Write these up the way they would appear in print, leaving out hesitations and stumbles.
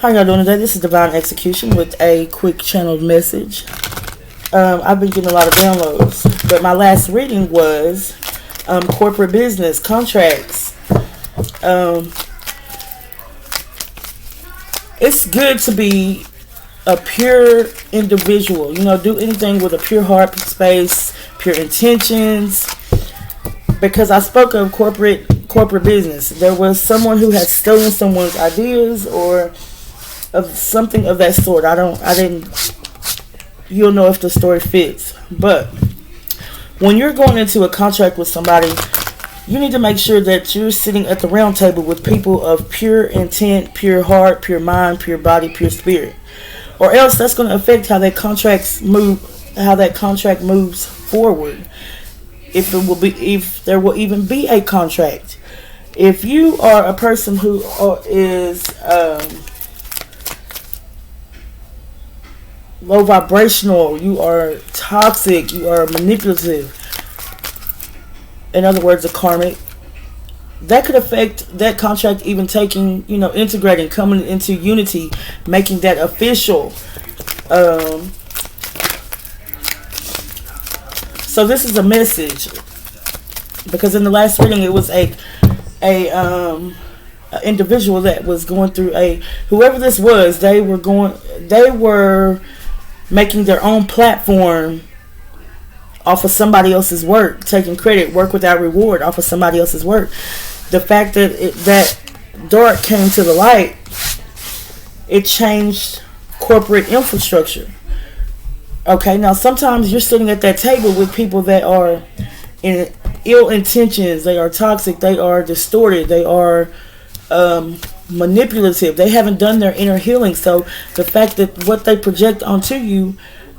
How y'all doing today? This is Divine Execution with a quick channeled message. I've been getting a lot of downloads, but my last reading was corporate business contracts. It's good to be a pure individual. You know, do anything with a pure heart, space, pure intentions. Because I spoke of corporate business. There was someone who had stolen someone's ideas or of something of that sort. You'll know if the story fits. But when you're going into a contract with somebody, you need to make sure that you're sitting at the round table with people of pure intent, pure heart, pure mind, pure body, pure spirit. Or else that's going to affect how that contract moves forward. If there will even be a contract. If you are a person who is low vibrational, you are toxic, you are manipulative, in other words, a karmic, that could affect that contract even taking, integrating, coming into unity, making that official. So this is a message, because in the last reading it was a individual that was going through whoever this was, they were making their own platform off of somebody else's work, taking credit, work without reward off of somebody else's work. The fact that that dark came to the light, it changed corporate infrastructure. Okay, now sometimes you're sitting at that table with people that are in ill intentions, they are toxic, they are distorted, they are manipulative, they haven't done their inner healing. So the fact that what they project onto you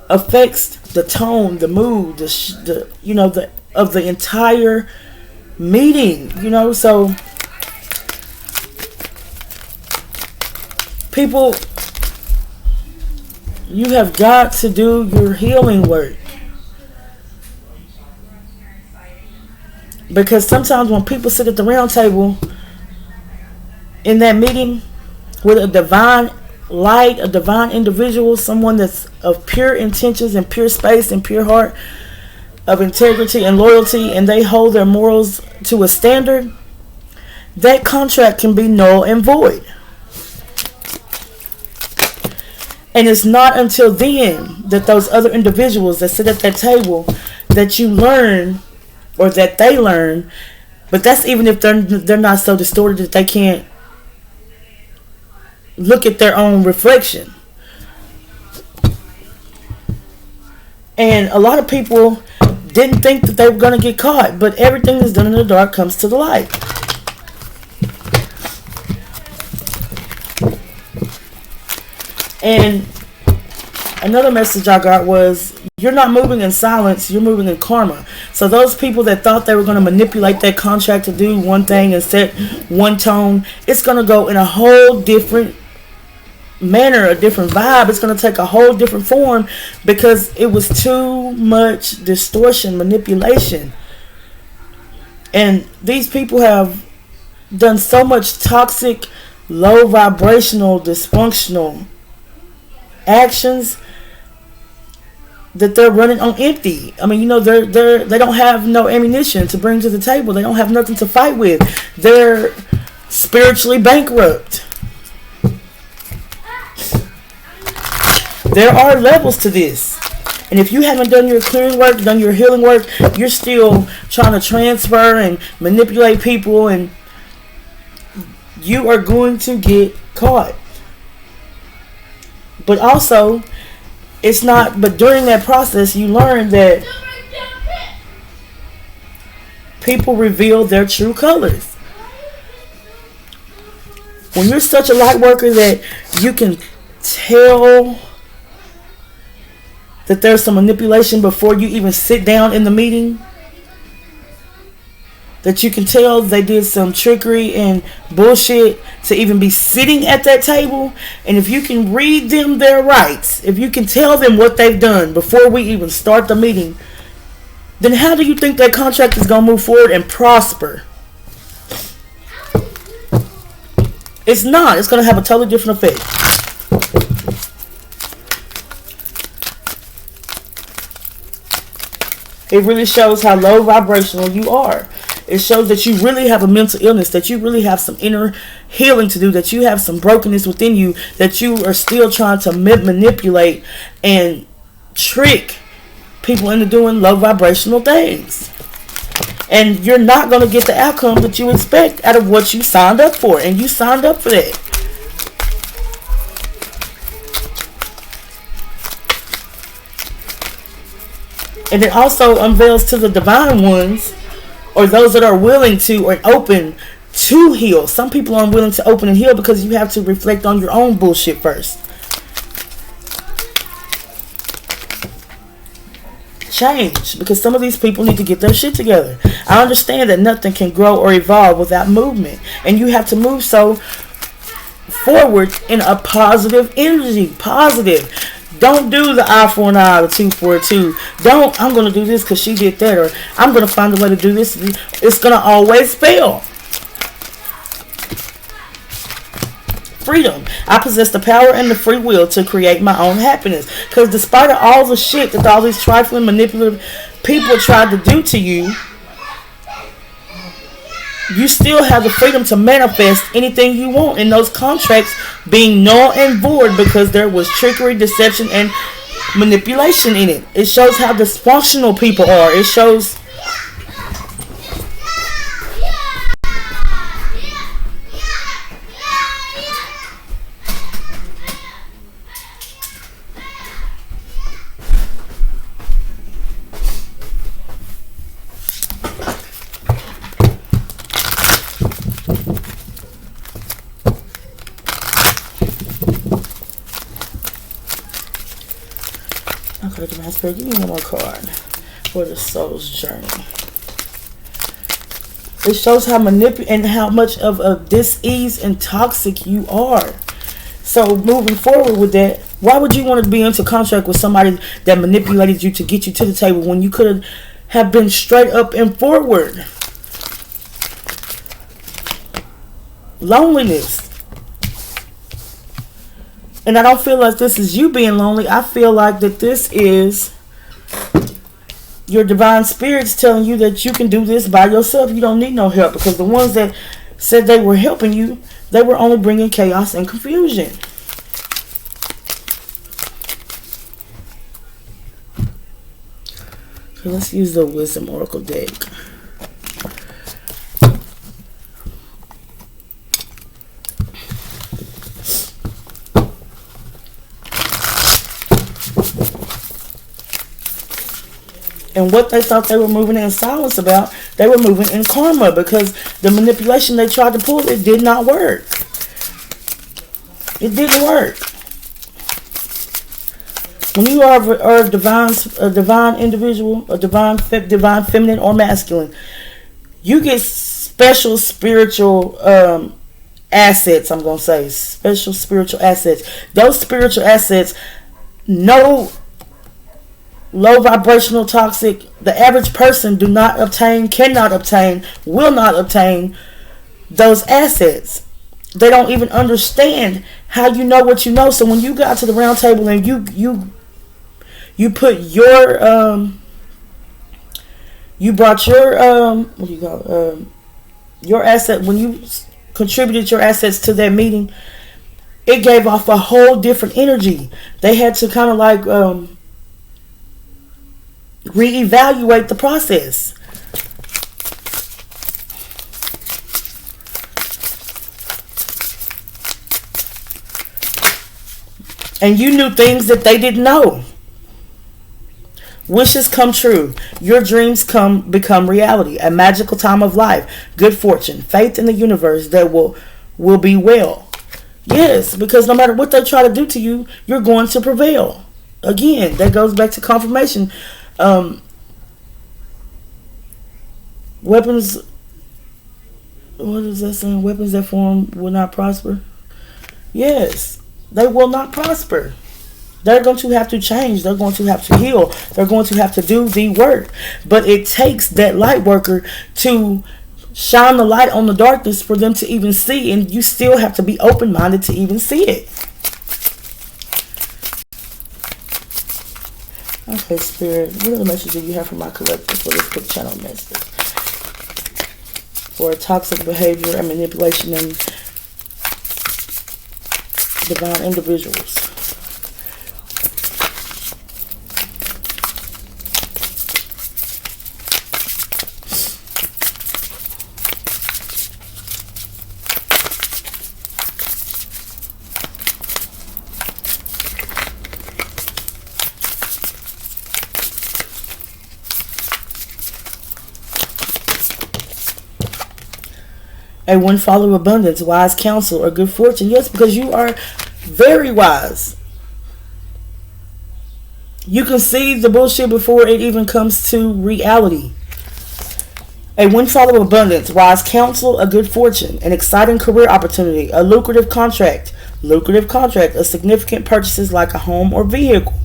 affects the tone, the mood, of the entire meeting. So people, you have got to do your healing work. Because sometimes when people sit at the round table in that meeting with a divine light, a divine individual, someone that's of pure intentions and pure space and pure heart, of integrity and loyalty, and they hold their morals to a standard, that contract can be null and void. And it's not until then that those other individuals that sit at that table that you learn, or that they learn, but that's even if they're not so distorted that they can't look at their own reflection. And a lot of people didn't think that they were going to get caught, but everything that's done in the dark comes to the light. And another message I got was, you're not moving in silence, you're moving in karma. So those people that thought they were going to manipulate that contract to do one thing and set one tone, it's going to go in a whole different manner, a different vibe. It's going to take a whole different form, because it was too much distortion, manipulation. And these people have done so much toxic, low vibrational, dysfunctional actions that they're running on empty. I mean, they don't have no ammunition to bring to the table. They don't have nothing to fight with. They're spiritually bankrupt. There are levels to this. And if you haven't done your clearing work, done your healing work, you're still trying to transfer and manipulate people, and you are going to get caught. But also, but during that process, you learn that people reveal their true colors. When you're such a light worker that you can tell that there's some manipulation before you even sit down in the meeting, that you can tell they did some trickery and bullshit to even be sitting at that table, and if you can read them their rights, if you can tell them what they've done before we even start the meeting, then how do you think that contract is going to move forward and prosper? It's not. It's going to have a totally different effect. It really shows how low vibrational you are. It shows that you really have a mental illness, that you really have some inner healing to do, that you have some brokenness within you, that you are still trying to manipulate and trick people into doing low vibrational things. And you're not going to get the outcome that you expect out of what you signed up for. And you signed up for that. And it also unveils to the divine ones, or those that are willing to or open to heal. Some people are unwilling to open and heal because you have to reflect on your own bullshit first. Change, because some of these people need to get their shit together. I understand that nothing can grow or evolve without movement, and you have to move so forward in a positive energy. Positive. Don't do the eye for an eye, the tooth for a tooth. Don't, I'm going to do this because she did that, or I'm going to find a way to do this. It's going to always fail. Freedom. I possess the power and the free will to create my own happiness. Because despite of all the shit that all these trifling, manipulative people tried to do to you, you still have the freedom to manifest anything you want, and those contracts being null and void because there was trickery, deception, and manipulation in it. It shows how dysfunctional people are. It shows give me one more card for the soul's journey. It shows how and how much of a dis-ease and toxic you are. So moving forward with that, why would you want to be into contract with somebody that manipulated you to get you to the table when you could have been straight up and forward? Loneliness. And I don't feel like this is you being lonely. I feel like that this is your divine spirits telling you that you can do this by yourself. You don't need no help, because the ones that said they were helping you, they were only bringing chaos and confusion. So let's use the Wisdom Oracle deck. And what they thought they were moving in silence about, they were moving in karma, because the manipulation they tried to pull, it did not work. It didn't work. When you are a divine individual, a divine feminine or masculine, you get special spiritual assets. I'm gonna say special spiritual assets. Those spiritual assets, no low vibrational, toxic, the average person cannot obtain, will not obtain those assets. They don't even understand how you know what you know. So when you got to the round table and you put your you brought your what do you call your asset, when you contributed your assets to that meeting, it gave off a whole different energy. They had to kind of like reevaluate the process. And you knew things that they didn't know. Wishes come true. Your dreams become reality. A magical time of life. Good fortune. Faith in the universe that will be well. Yes, because no matter what they try to do to you, you're going to prevail. Again, that goes back to confirmation. Weapons, what is that saying? Weapons that form will not prosper. Yes, they will not prosper. They're going to have to change. They're going to have to heal. They're going to have to do the work. But it takes that light worker to shine the light on the darkness for them to even see, and you still have to be open-minded to even see it. Okay, Spirit, what other message do you have for my collective for this quick channel message? For toxic behavior and manipulation in divine individuals. A windfall of abundance, wise counsel, or good fortune. Yes, because you are very wise. You can see the bullshit before it even comes to reality. A windfall of abundance, wise counsel, a good fortune, an exciting career opportunity, a lucrative contract, a significant purchases like a home or vehicle.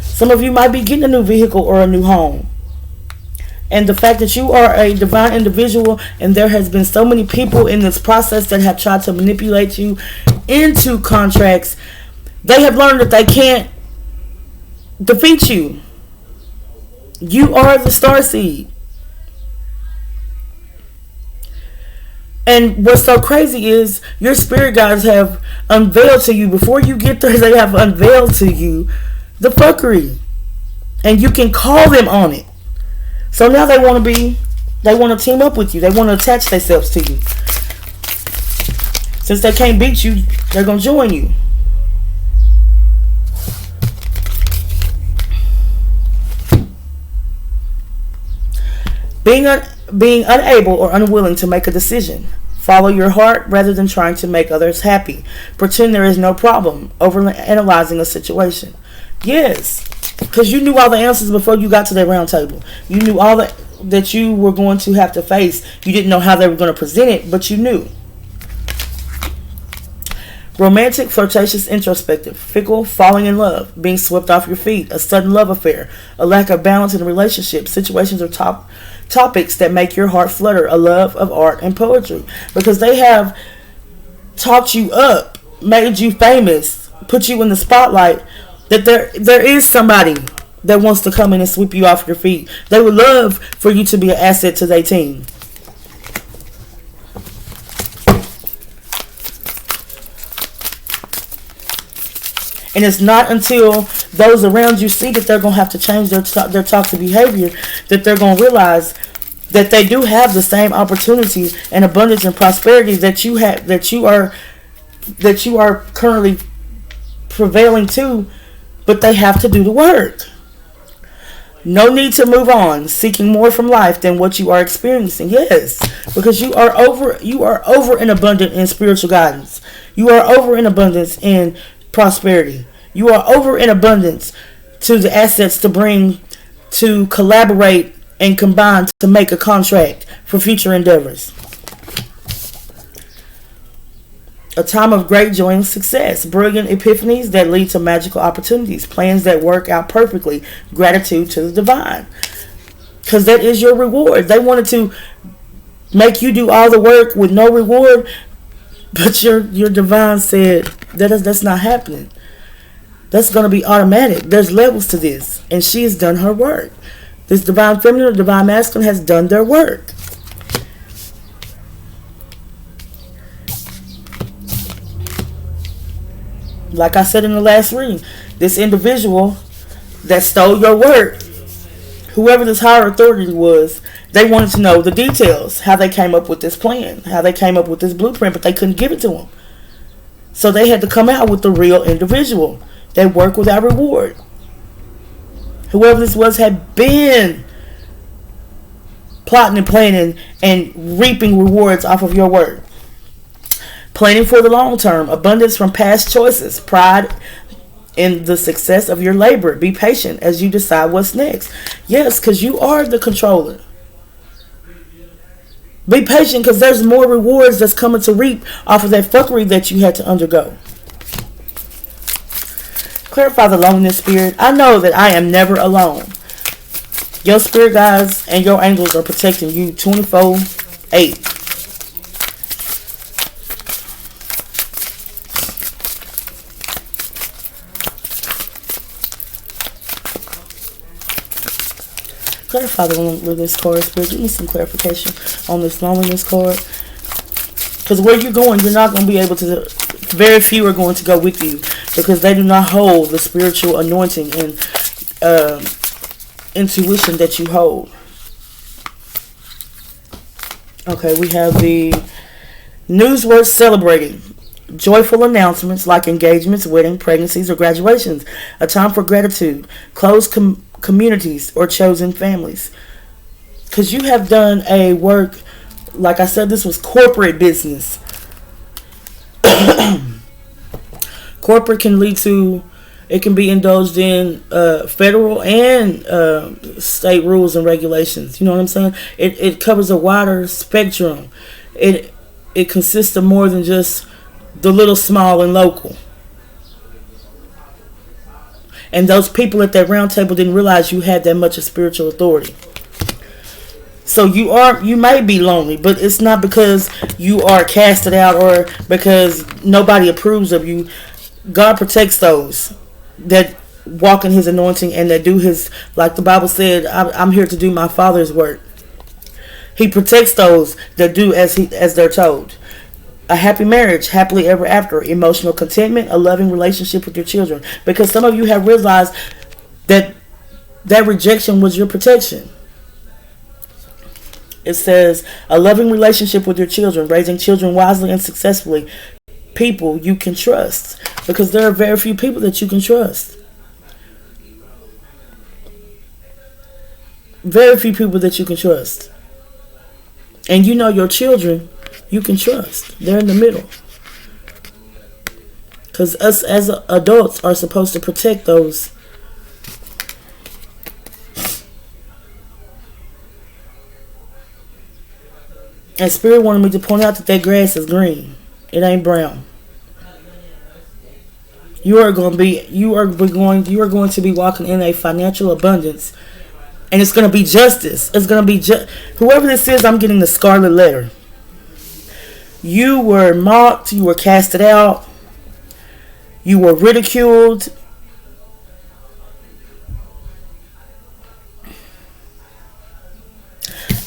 Some of you might be getting a new vehicle or a new home. And the fact that you are a divine individual, and there has been so many people in this process that have tried to manipulate you into contracts, they have learned that they can't defeat you. You are the starseed. And what's so crazy is your spirit guides have unveiled to you, before you get there, they have unveiled to you the fuckery. And you can call them on it. So now they want to team up with you. They want to attach themselves to you. Since they can't beat you, they're going to join you. Being unable or unwilling to make a decision. Follow your heart rather than trying to make others happy. Pretend there is no problem. Overanalyzing a situation. Yes. Because you knew all the answers before you got to that round table. You knew all that you were going to have to face. You didn't know how they were going to present it, but you knew. Romantic, flirtatious, introspective, fickle, falling in love, being swept off your feet, a sudden love affair, a lack of balance in a relationship, situations or topics that make your heart flutter, a love of art and poetry. Because they have talked you up, made you famous, put you in the spotlight, that there is somebody that wants to come in and sweep you off your feet. They would love for you to be an asset to their team. And it's not until those around you see that they're going to have to change their toxic behavior that they're going to realize that they do have the same opportunities and abundance and prosperity that you have, that you are currently prevailing to. But they have to do the work. No need to move on, seeking more from life than what you are experiencing. Yes, because you are over in abundance in spiritual guidance. You are over in abundance in prosperity. You are over in abundance to the assets to bring, to collaborate and combine to make a contract for future endeavors. A time of great joy and success. Brilliant epiphanies that lead to magical opportunities. Plans that work out perfectly. Gratitude to the divine. Because that is your reward. They wanted to make you do all the work with no reward. But your divine said, that's not happening. That's going to be automatic. There's levels to this. And she has done her work. This divine feminine or divine masculine has done their work. Like I said in the last reading, this individual that stole your work, whoever this higher authority was, they wanted to know the details, how they came up with this plan, how they came up with this blueprint, but they couldn't give it to them. So they had to come out with the real individual. They work without reward. Whoever this was had been plotting and planning and reaping rewards off of your work. Planning for the long term, abundance from past choices, pride in the success of your labor. Be patient as you decide what's next. Yes, because you are the controller. Be patient because there's more rewards that's coming to reap off of that fuckery that you had to undergo. Clarify the loneliness spirit. I know that I am never alone. Your spirit guides and your angels are protecting you 24 8. Clarify the loneliness card, Spirit. Give me some clarification on this loneliness card. Because where you're going, you're not going to be able to. Very few are going to go with you because they do not hold the spiritual anointing and intuition that you hold. Okay, we have the news worth celebrating. Joyful announcements like engagements, wedding, pregnancies, or graduations. A time for gratitude. Close communities or chosen families. Because you have done a work, like I said, this was corporate business. Corporate can lead to, it can be indulged in federal and state rules and regulations. You know what I'm saying? It covers a wider spectrum. It consists of more than just the little, small, and local. And those people at that round table didn't realize you had that much of spiritual authority. So you may be lonely, but it's not because you are casted out or because nobody approves of you. God protects those that walk in His anointing and that do His, like the Bible said, I'm here to do my Father's work. He protects those that do as they're told. A happy marriage, happily ever after, emotional contentment, a loving relationship with your children. Because some of you have realized that rejection was your protection. It says a loving relationship with your children, raising children wisely and successfully. People you can trust, because there are very few people that you can trust. Very few people that you can trust. And you know your children you can trust. They're in the middle. Because us as adults are supposed to protect those. And Spirit wanted me to point out that grass is green. It ain't brown. You are going to be walking in a financial abundance, and it's going to be justice. It's going to be whoever this is. I'm getting the scarlet letter. You were mocked. You were casted out. You were ridiculed.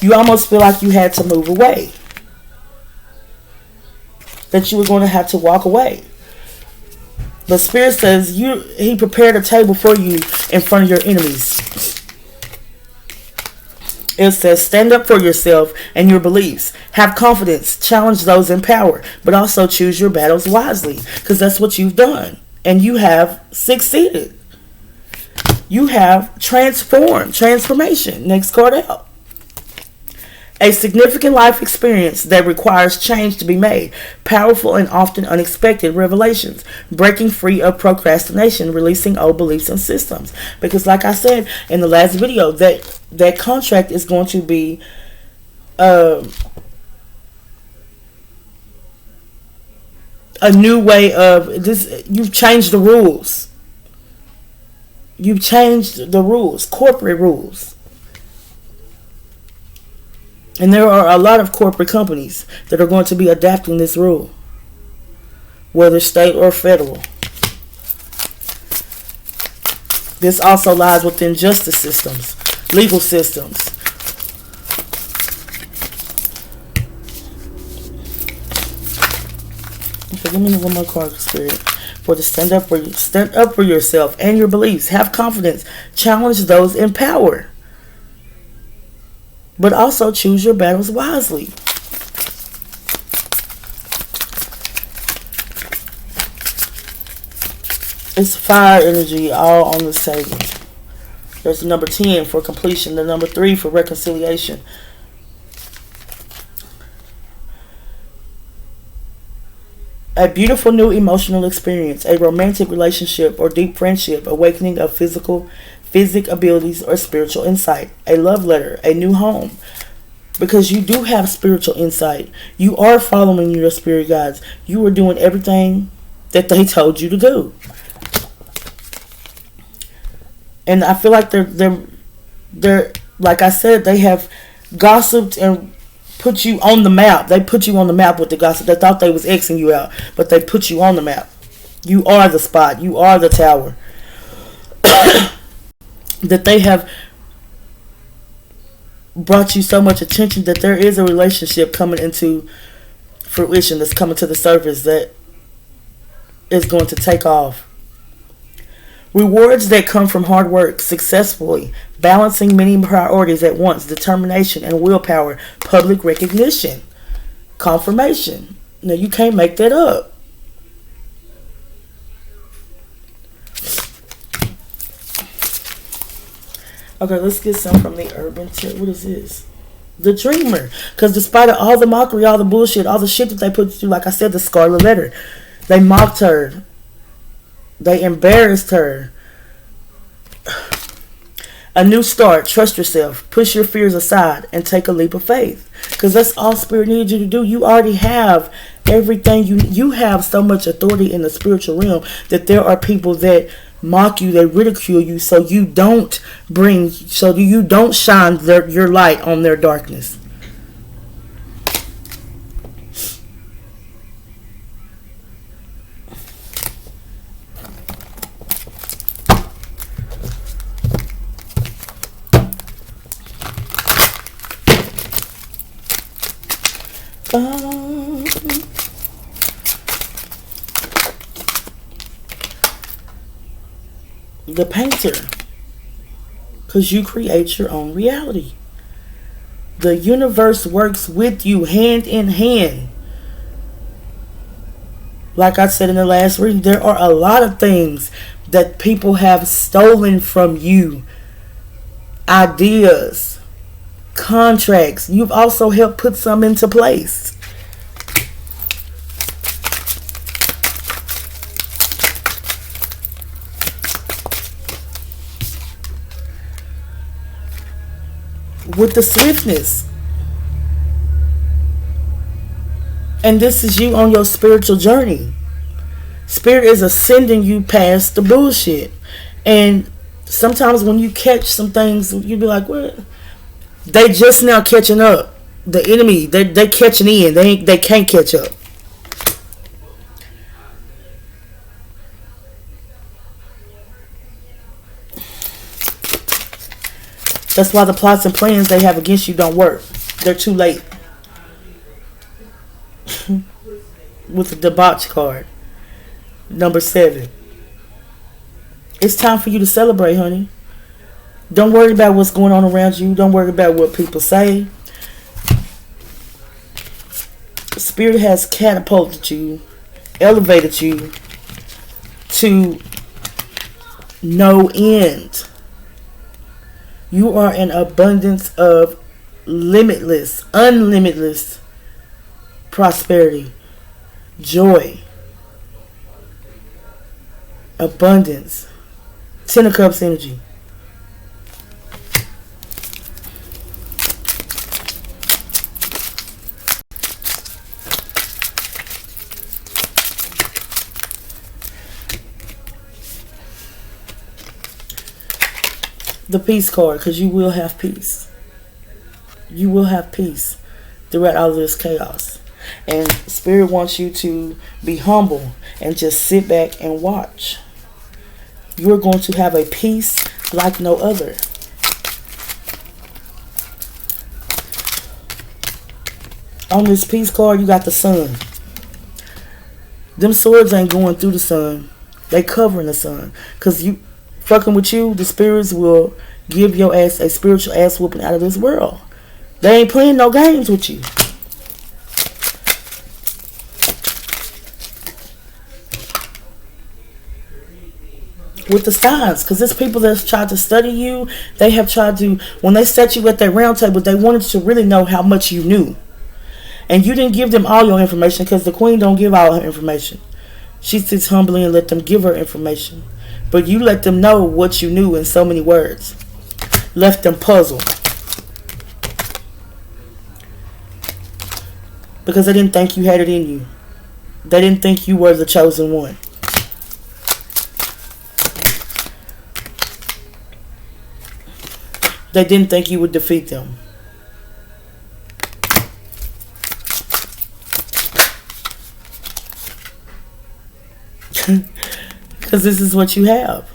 You almost feel like you had to move away. That you were going to have to walk away. But Spirit says He prepared a table for you in front of your enemies. It says stand up for yourself and your beliefs. Have confidence. Challenge those in power. But also choose your battles wisely. Because that's what you've done. And you have succeeded. You have transformation. Next card out. A significant life experience that requires change to be made. Powerful and often unexpected revelations. Breaking free of procrastination. Releasing old beliefs and systems. Because like I said in the last video, that contract is going to be a new way of this. You've changed the rules. You've changed the rules. Corporate rules. And there are a lot of corporate companies that are going to be adapting this rule, whether state or federal. This also lies within justice systems, legal systems. Okay, give me one more card, Spirit. For the stand up for yourself and your beliefs. Have confidence. Challenge those in power. But also choose your battles wisely. It's fire energy all on this table. There's the number 10 for completion. The number 3 for reconciliation. A beautiful new emotional experience. A romantic relationship or deep friendship. Awakening of physic abilities or spiritual insight. A love letter. A new home. Because you do have spiritual insight. You are following your spirit guides. You are doing everything that they told you to do. And I feel like they're like I said, they have gossiped and put you on the map. They put you on the map with the gossip. They thought they was Xing you out, but they put you on the map. You are the spot. You are the tower. That they have brought you so much attention that there is a relationship coming into fruition, that's coming to the surface, that is going to take off. Rewards that come from hard work, successfully balancing many priorities at once, determination and willpower, public recognition, confirmation. Now you can't make that up. Okay, let's get some from the Urban Tip. What is this? The Dreamer. Because despite of all the mockery, all the bullshit, all the shit that they put through, like I said, the Scarlet Letter, they mocked her. They embarrassed her. A new start. Trust yourself. Push your fears aside and take a leap of faith. Because that's all Spirit needs you to do. You already have everything. You have so much authority in the spiritual realm that there are people that mock you, they ridicule you, so you don't shine your light on their darkness. The Painter, because you create your own reality. The universe works with you hand in hand. Like I said in the last reading, there are a lot of things that people have stolen from you. Ideas, contracts. You've also helped put some into place. With the swiftness. And this is you on your spiritual journey. Spirit is ascending you past the bullshit. And sometimes when you catch some things, you be like, what? They just now catching up. The enemy, they catching in. They can't catch up. That's why the plots and plans they have against you don't work. They're too late. With the debauch card. Number 7. It's time for you to celebrate, honey. Don't worry about what's going on around you. Don't worry about what people say. Spirit has catapulted you, elevated you to no end. You are an abundance of unlimitless prosperity, joy, abundance. 10 of Cups energy. The Peace card, because you will have peace. You will have peace throughout all of this chaos. And Spirit wants you to be humble and just sit back and watch. You're going to have a peace like no other. On this Peace card, you got the Sun. Them swords ain't going through the sun. They covering the sun. Because you fucking with you, the spirits will give your ass a spiritual ass whooping out of this world. They ain't playing no games with you. With the signs, because there's people that's tried to study you. They have tried to, when they set you at that round table, they wanted to really know how much you knew. And you didn't give them all your information, because the queen don't give all her information. She sits humbly and let them give her information. But you let them know what you knew in so many words. Left them puzzled. Because they didn't think you had it in you. They didn't think you were the chosen one. They didn't think you would defeat them. Because this is what you have.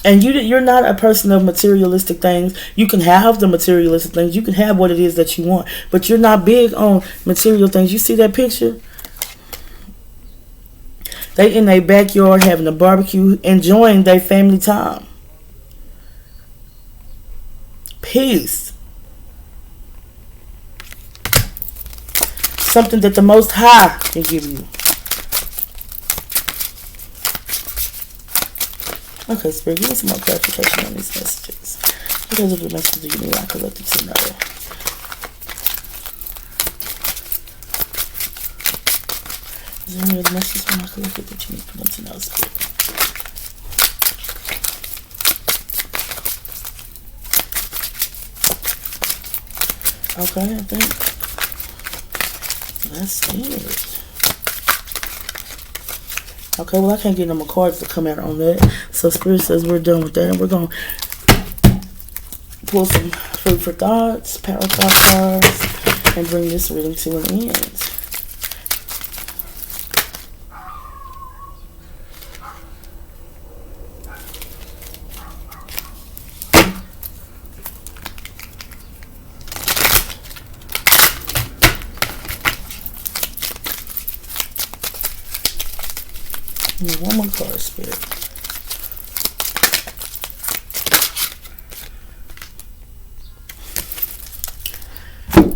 And you're not a person of materialistic things. You can have the materialistic things. You can have what it is that you want. But you're not big on material things. You see that picture? They in their backyard having a barbecue, enjoying their family time. Peace. Something that the Most High can give you. Okay, Spirit, give me some more clarification on these messages. What are the messages you need I collected to know? Is there any other messages from my collective that you need for them to know, Spirit? Okay, I think that's it. Okay, well, I can't get no more cards to come out on that. So Spirit says we're done with that. And we're going to pull some food for thoughts, power thought cards, and bring this reading to an end. One more card, Spirit.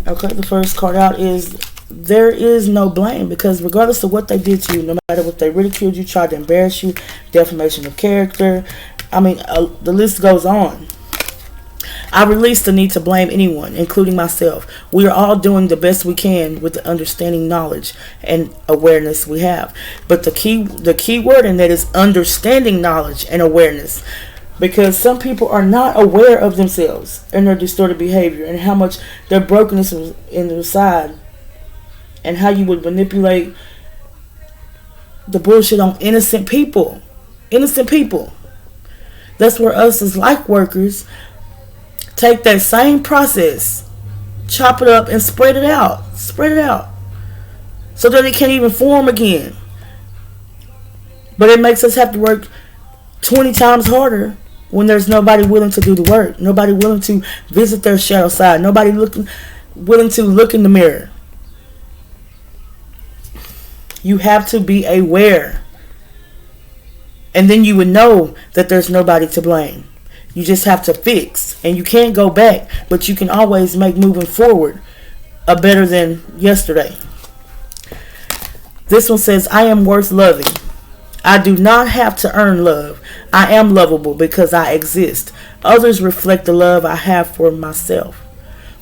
Okay, the first card out is there is no blame, because regardless of what they did to you, no matter what they ridiculed you, tried to embarrass you, defamation of character, I mean, the list goes on. I release the need to blame anyone, including myself. We are all doing the best we can with the understanding, knowledge, and awareness we have. But the key word in that is understanding, knowledge, and awareness. Because some people are not aware of themselves and their distorted behavior and how much their brokenness was in their side, and how you would manipulate the bullshit on innocent people. Innocent people. That's where us as light workers take that same process, chop it up, and spread it out. Spread it out. So that it can't even form again. But it makes us have to work 20 times harder when there's nobody willing to do the work. Nobody willing to visit their shadow side. Nobody willing to look in the mirror. You have to be aware. And then you would know that there's nobody to blame. You just have to fix, and you can't go back, but you can always make moving forward a better than yesterday. This one says, I am worth loving. I do not have to earn love. I am lovable because I exist. Others reflect the love I have for myself.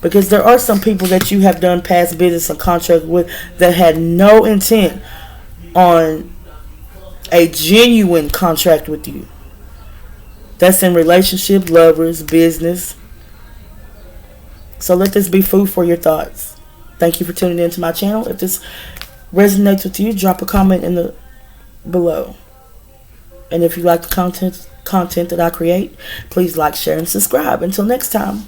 Because there are some people that you have done past business and contract with that had no intent on a genuine contract with you. That's in relationship, lovers, business. So let this be food for your thoughts. Thank you for tuning in to my channel. If this resonates with you, drop a comment in the below. And if you like the content that I create, please like, share, and subscribe. Until next time.